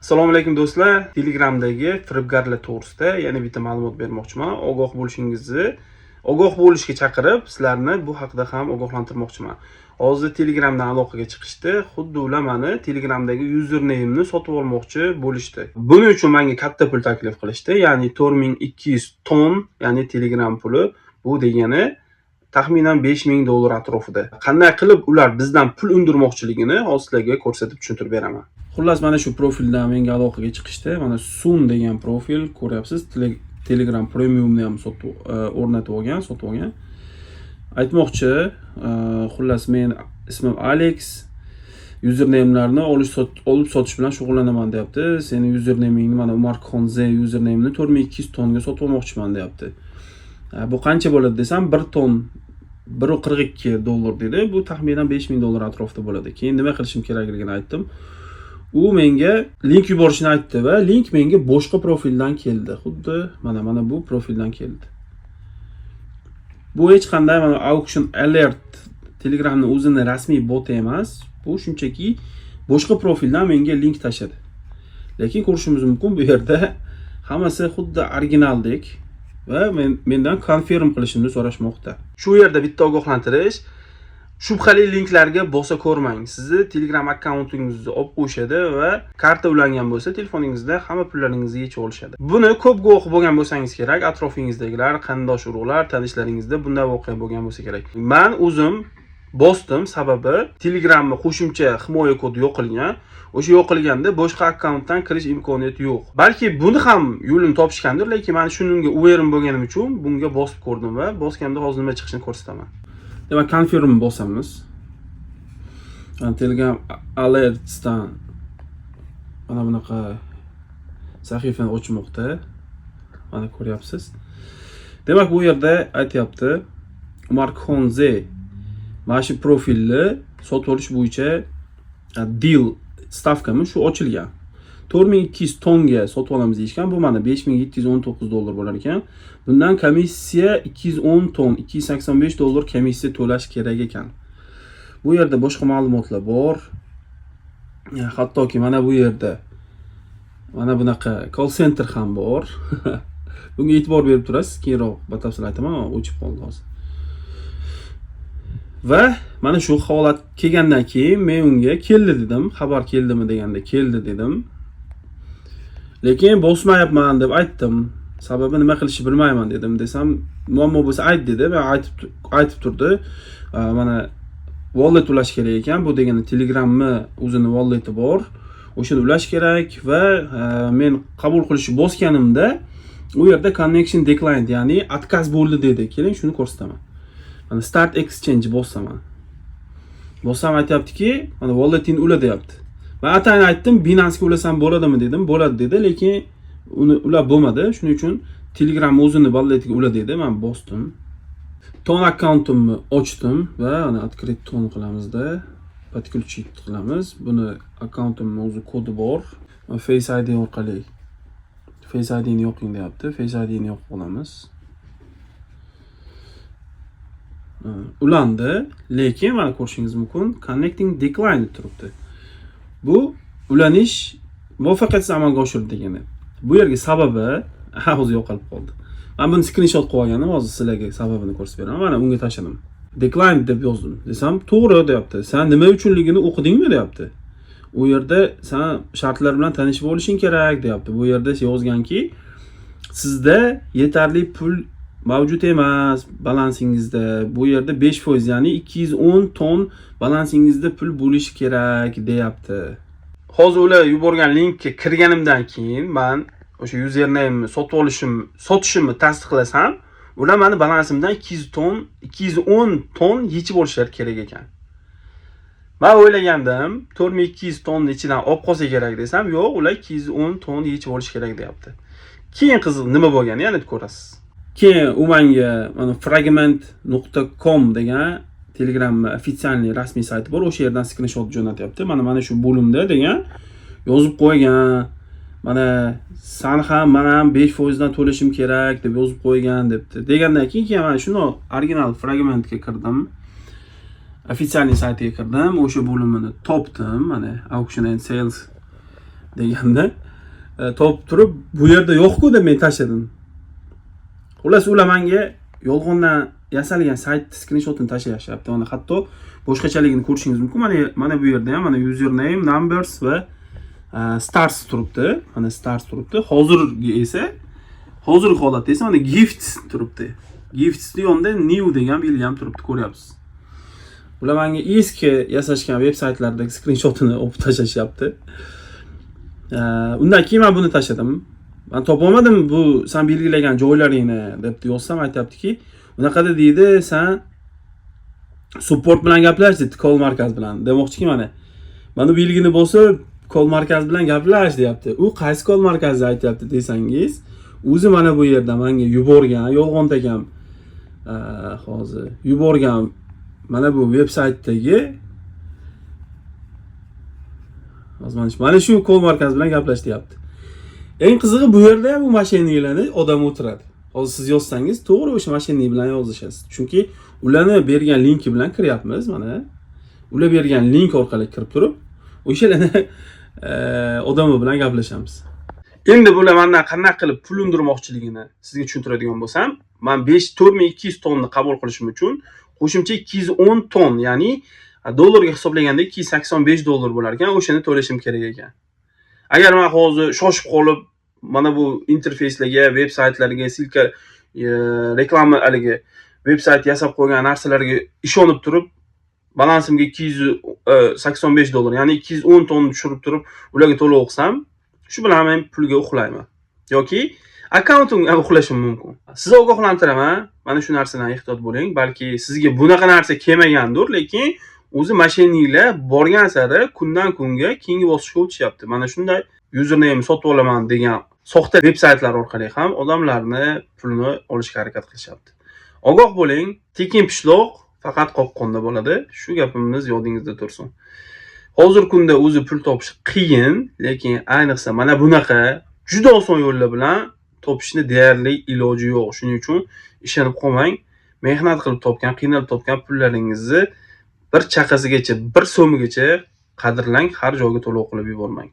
Assalomu alaykum do'stlar. Telegramdagi firibgarlar to'g'risida yana bitta ma'lumot bermoqchiman. Ogoh bo'lishga chaqirib, sizlarni bu haqida ham ogohlantirmoqchiman. Hozir Telegramdan aloqaga chiqishdi. Xuddi ular meni Telegramdagi username'imni sotib olmoqchi bo'lishdi. Buning uchun menga katta pul taklif qilishdi. Ya'ni 4200 ton, ya'ni Telegram puli. Bu degani taxminan $5000 atrofida. Qanday qilib ular bizdan pul undirmoqchiligini hozir sizlarga ko'rsatib tushuntirib beraman. Xullas mana shu profildan menga aloqaga chiqishdi. Mana Sun degan profil ko'ryapsiz. Telegram Premiumni ham sotib olgan. Aytmoqchi, xullas men ismim Alex. Username'larni olib sotish bilan shug'ullanaman deyapti. Seni username'ingni mana Umarxon Z username'ni 4200 tonga sotib olmoqchiman deyapti. Bu qancha bo'ladi desam, 1 ton $1.42 dedi. Bu taxminan $5000 atrofida bo'ladi. Keyin nima qilishim kerakligini aytdim. U menga link yuborishni aytdi va link menga boshqa profildan keldi. Xuddi mana bu profildan keldi. Bu hech qanday mana Auction Alert Telegramning o'zining rasmiy boti emas. Bu shunchaki boshqa profildan menga link tashadi. Lekin ko'rishimiz mumkin bu yerda hammasi xuddi originaldek va mendan confirm qilishimni so'rashmoqda. Shu yerda bitta ogohlantirish. Shubhali linklarga bosa ko'rmang. Sizni Telegram akkauntingizni olib qo'yishadi va karta ulangan bo'lsa, telefoningizda hamma pullaringizni yechib olishadi. Buni ko'p guvoh bo'lgan bo'lsangiz kerak, atrofingizdagilar, qarindosh urug'lar, tanishlaringizda bunday voqea bo'lgan bo'lsa kerak. Men o'zim bosdim, sababi Telegramni qo'shimcha himoya kodi yo'qilgan. O'sha yo'qilganda boshqa akkauntdan kirish imkoniyati yo'q. Balki buni ham yo'lini topishgandir, lekin men shunga uverim bo'lganim uchun bunga bosib ko'rdim va bosganda hozir nima chiqishini ko'rsataman. Demak, confirm bosamiz. Telegram alertsdan mana bunaqa sahifani ochmoqda. Mana ko'ryapsiz. Demak, bu yerda aytayapti, Umarxon Z mana shu profilni sotib olish bo'yicha deal stavkami shu ochilgan. 4200 tonga sotib olamiz deyishgan. Bu mana $5719 bo'lar ekan. Bundan komissiya 210 ton, $285 komissiya to'lash kerak ekan. Bu yerda boshqa ma'lumotlar bor. Hattoki mana bu yerda mana bunaqa call center ham bor. Bunga e'tibor berib turasiz. Keyinroq batafsil aytaman, o'chib qoldi hozir. Va mana shu holat kelgandan keyin men unga keldi dedim. Xabar keldimi deganda keldi dedim. Lekin bosmayapman deb aytdim. Sababi nima qilishni bilmayman dedim. Desam, muammo bo'lsa ayt dedi va aytib turdi. Mana wallet ulash kerak ekan. Bu degani Telegramni o'zining walleti bor. O'shani ulash kerak va men qabul qilishni bosganimda u yerda connection declined, ya'ni отказ bo'ldi dedi. Keling shuni ko'rsataman. Mana start exchange bosaman. Bossam aytayaptiki, mana walleting ula deyapti. Men atayin aytdim, Binance'ga ulasam bo'ladimi dedim. Bo'ladi dedi, lekin uni ulab bo'lmadi. Shuning uchun Telegram o'zini walletiga ula dedi. Men bosdim. Ton akkauntimni ochdim va ana открыть ton qilamizda, подключить qilamiz. Buni akkauntimning o'zi kodi bor. Face ID orqali Face ID'ni yoqing deyapti. Face ID'ni yoqib olamiz. Ulandi, lekin mana ko'rishingiz mumkin, connecting decline turibdi. Bu ulanish muvaffaqiyatsiz amalga oshirildi degani. Bu yerga sababi hozir yo'qolib qoldi. Men buni screenshot qilib olganim, hozir sizlarga sababini ko'rsatib beraman. Mana unga tashladim. Decline deb yozdim. Desam, to'g'ri deyapti. Sen nima uchunligini o'qidingmi deyapti. U yerda sen shartlar bilan tanishib olishing kerak deyapti. Bu yerda yozganki, sizda yetarli pul mavjud emas balansingizda. Bu yerda 5%, ya'ni 210 ton balansingizda pul bo'lishi kerak deyapti. Hozir ular yuborgan linkka kirganimdan keyin men o'sha username'ni sotishimni tasdiqlasam, ular meni balansimdan 210 ton yechib olishlari kerak ekan. Men o'ylagandim, 4200 tonni ichidan olib qolsa kerak desam, yo'q, ular 210 ton yechib olish kerak deyapti. Keyin qiziq nima bo'lganini yana ko'rasiz. Keyin u menga mana fragment.com degan Telegram ofitsialniy rasmiy sayti bor. O'sha yerdan screenshot jo'natyapti. Mana shu bo'limda degan yozib qo'ygan. Mana sen ham men ham 5% dan to'lashim kerak deb yozib qo'ygan debdi. Degandan keyin mana shuni original fragmentga kirdim. Ofitsialniy saytiga kirdim. O'sha bo'limini topdim. Mana Auction and Sales deganda topib turib bu yerda yo'q-ku deb men tashladim. Xullas ular menga yolg'ondan yasalgan sayt skrinshotini tashlayapti. Mana hatto boshqachaligini ko'rishingiz mumkin. Mana bu yerda ham mana username, numbers va stars turibdi. Mana stars turibdi. Hozirgi holatda esa mana gifts turibdi. Gifts yonida new degan belgi ham turibdi, ko'ryapsiz. Ular menga eski yasashgan veb-saytlardagi skrinshotini olib tashlashyapti. Undan keyin men buni tashladim. Men topolmadim bu sen belgilagan joylaringni deb yozsam aytayaptiki, unaqada deydi, sen support bilan gaplash dedi, call markaz bilan. Demoqchiki mana belgini bosib call markaz bilan gaplash deyapti. U qaysi call markazi aytayapti desangiz, o'zi mana bu yerda menga yuborgan, yolg'on ekan. Hozir yuborgan mana bu veb-saytdagi mana shu call markaz bilan gaplash deyapti. Eng qizig'i bu yerda ham bu mashinlarni odam o'tiradi. Hozir siz yozsangiz, to'g'ri o'sha mashina bilan yozishasiz. Chunki ularni bergan linki bilan kiryapmiz, mana. Ular bergan link orqali kirib turib, o'shalarni odam bilan gaplashamiz. Endi bular mendan qanday qilib pul undirmoqchiligini sizga tushuntiradigan bo'lsam, men 4200 tonni qabul qilishim uchun qo'shimcha 210 ton, ya'ni dollarga hisoblaganda $285 bo'lar ekan, o'shani to'lashim kerak ekan. Agar men hozir shoshib qolib, mana bu interfeyslarga, veb-saytlarga, silka reklama haligi veb-sayt yasab qo'ygan narsalarga ishonib turib, balansimga $285, ya'ni 210 ton tushirib turib, ularga to'lov o'qsam, shu bilan men pulga uxlayman. Yoki akkauntimga uxlashim mumkin. Sizni ogohlantiraman, mana shu narsadan ehtiyot bo'ling. Balki sizga bunaqa narsa kelmagandir, lekin o'zi mashinanglar borgan sari kundan kunga keyingi bosqichga o'tishyapti. Mana shunday username sotib olaman degan soxta veb-saytlar orqali ham odamlarni pulini olishga harakat qilishyapti. Ogoh bo'ling, tekin pishloq faqat qopqonda bo'ladi. Shu gapimiz yodingizda tursin. Hozir kunda o'zi pul topish qiyin, lekin ayniqsa mana bunaqa juda oson yo'llar bilan topishni deyarli iloji yo'q. Shuning uchun ishonib qolmang. Mehnat qilib topgan, qiynalib topgan pullaringizni bir chaqasigacha, bir so'migacha qadrlang, har joyga to'lov qilib yubormang.